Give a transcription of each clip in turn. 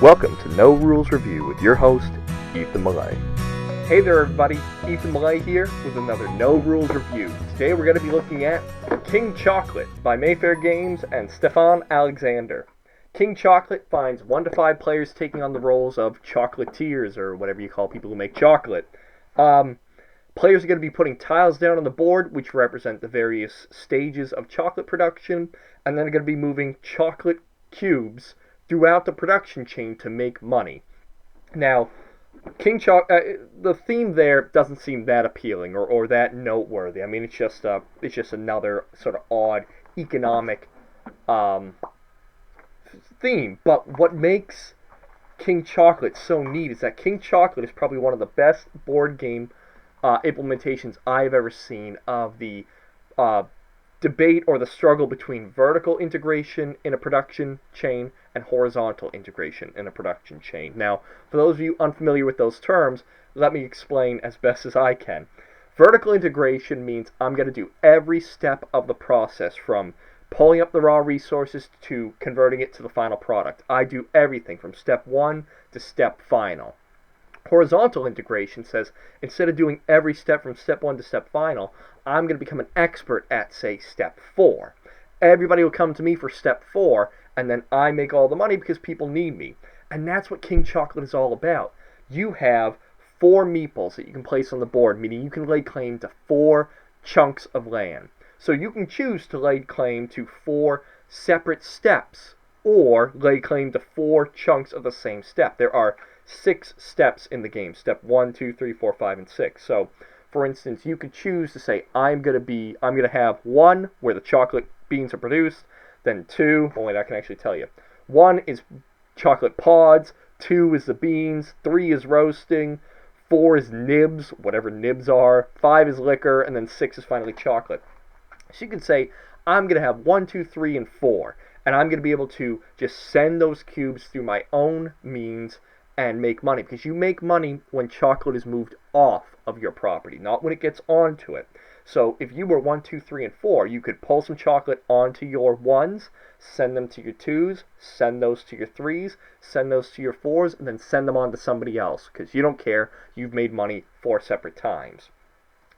Welcome to No Rules Review with your host, Ethan Millay. Hey there everybody, Ethan Millay here with another No Rules Review. Today we're going to be looking at King Chocolate by Mayfair Games and Stefan Alexander. King Chocolate finds 1 to 5 players taking on the roles of chocolatiers, or whatever you call people who make chocolate. Players are going to be putting tiles down on the board, which represent the various stages of chocolate production, and then they're going to be moving chocolate cubes throughout the production chain to make money. Now, the theme there doesn't seem that appealing or that noteworthy. I mean, it's just another sort of odd economic theme. But what makes King Chocolate so neat is that King Chocolate is probably one of the best board game implementations I've ever seen of the debate or the struggle between vertical integration in a production chain and horizontal integration in a production chain. Now, for those of you unfamiliar with those terms, let me explain as best as I can. Vertical integration means I'm going to do every step of the process, from pulling up the raw resources to converting it to the final product. I do everything from step 1 to step final. Horizontal integration says, instead of doing every step from step 1 to step final, I'm going to become an expert at, say, step 4. Everybody will come to me for step 4, and then I make all the money because people need me. And that's what King Chocolate is all about. You have 4 meeples that you can place on the board, meaning you can lay claim to 4 chunks of land. So you can choose to lay claim to 4 separate steps, or lay claim to 4 chunks of the same step. There are 6 steps in the game. Step 1, 2, 3, 4, 5, and 6. So, for instance, you could choose to say, I'm gonna have 1 where the chocolate beans are produced, then 2, oh wait, I can actually tell you. 1 is chocolate pods, 2 is the beans, 3 is roasting, 4 is nibs, whatever nibs are, 5 is liquor, and then 6 is finally chocolate. So you can say, I'm gonna have 1, 2, 3, and 4, and I'm gonna be able to just send those cubes through my own means and make money, because you make money when chocolate is moved off of your property, not when it gets onto it. So if you were 1, 2, 3, and 4, you could pull some chocolate onto your 1s, send them to your 2s, send those to your 3s, send those to your 4s, and then send them on to somebody else, because you don't care, you've made money 4 separate times.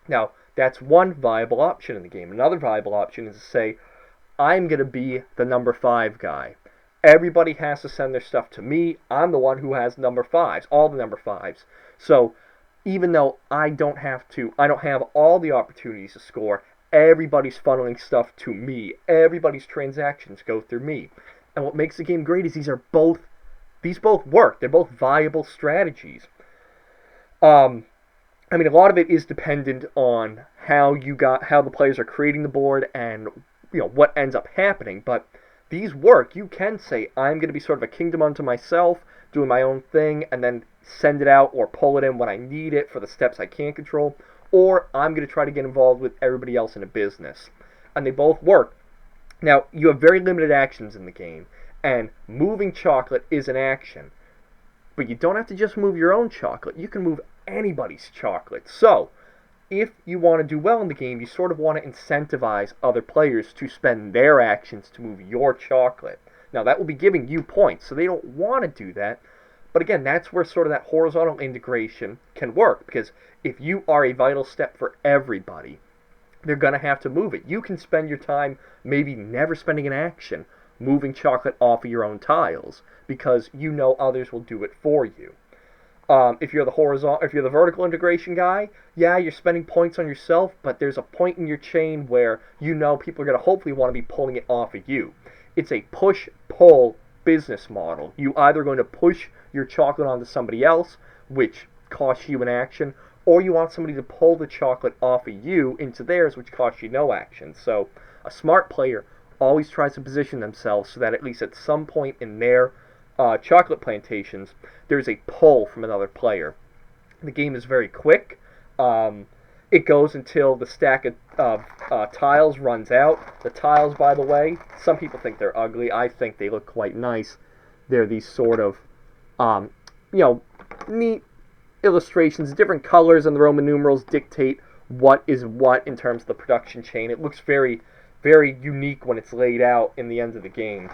Now, that's one viable option in the game. Another viable option is to say, I'm going to be the number 5 guy. Everybody has to send their stuff to me. I'm the one who has number 5s, all the number 5s. So even though I don't have all the opportunities to score, everybody's funneling stuff to me. Everybody's transactions go through me. And what makes the game great is these both work. They're both viable strategies. I mean, a lot of it is dependent on how the players are creating the board and what ends up happening, but these work. You can say, I'm going to be sort of a kingdom unto myself, doing my own thing, and then send it out or pull it in when I need it for the steps I can't control, or I'm going to try to get involved with everybody else in a business. And they both work. Now, you have very limited actions in the game, and moving chocolate is an action. But you don't have to just move your own chocolate. You can move anybody's chocolate. So, if you want to do well in the game, you sort of want to incentivize other players to spend their actions to move your chocolate. Now, that will be giving you points, so they don't want to do that. But again, that's where sort of that horizontal integration can work, because if you are a vital step for everybody, they're going to have to move it. You can spend your time maybe never spending an action moving chocolate off of your own tiles, because you know others will do it for you. If you're the vertical integration guy, yeah, you're spending points on yourself, but there's a point in your chain where people are going to hopefully want to be pulling it off of you. It's a push-pull business model. You either going to push your chocolate onto somebody else, which costs you an action, or you want somebody to pull the chocolate off of you into theirs, which costs you no action. So a smart player always tries to position themselves so that at least at some point in their chocolate plantations, there's a pull from another player. The game is very quick. It goes until the stack of tiles runs out. The tiles, by the way, some people think they're ugly. I think they look quite nice. They're these sort of, neat illustrations. Different colors and the Roman numerals dictate what is what in terms of the production chain. It looks very, very unique when it's laid out in the end of the game.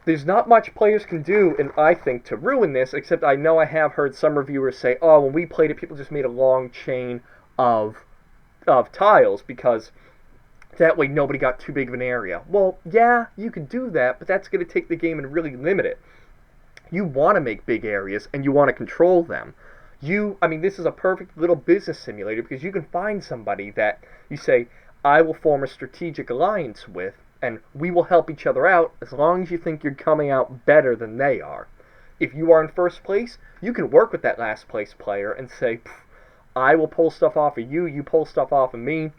there's not much players can do, and I think, to ruin this, except I know I have heard some reviewers say, oh, when we played it, people just made a long chain of tiles because that way nobody got too big of an area. Well, yeah, you could do that, but that's going to take the game and really limit it. You want to make big areas, and you want to control them. This is a perfect little business simulator because you can find somebody that you say, I will form a strategic alliance with, and we will help each other out as long as you think you're coming out better than they are. If you are in first place, you can work with that last place player and say, I will pull stuff off of you, you pull stuff off of me,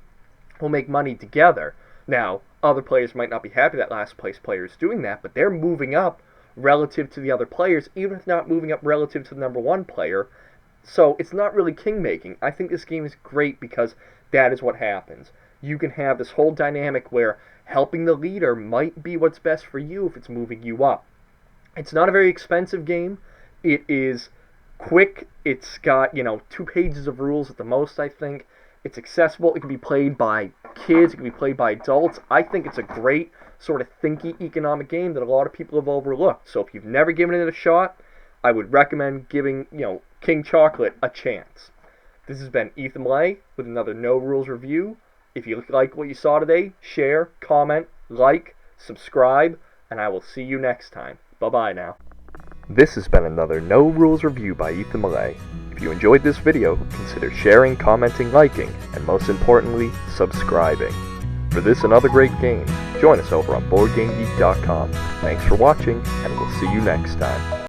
we'll make money together. Now, other players might not be happy that last place player is doing that, but they're moving up relative to the other players, even if not moving up relative to the number one player. So it's not really king-making. I think this game is great because that is what happens. You can have this whole dynamic where helping the leader might be what's best for you if it's moving you up. It's not a very expensive game. It is quick. It's got, 2 pages of rules at the most, I think. It's accessible. It can be played by kids. It can be played by adults. I think it's a great sort of thinky economic game that a lot of people have overlooked. So if you've never given it a shot, I would recommend giving, King Chocolate a chance. This has been Ethan Lay with another No Rules review. If you like what you saw today, share, comment, like, subscribe, and I will see you next time. Bye-bye now. This has been another No Rules review by Ethan Malay. If you enjoyed this video, consider sharing, commenting, liking, and most importantly, subscribing. For this and other great games, join us over on BoardGameGeek.com. Thanks for watching, and we'll see you next time.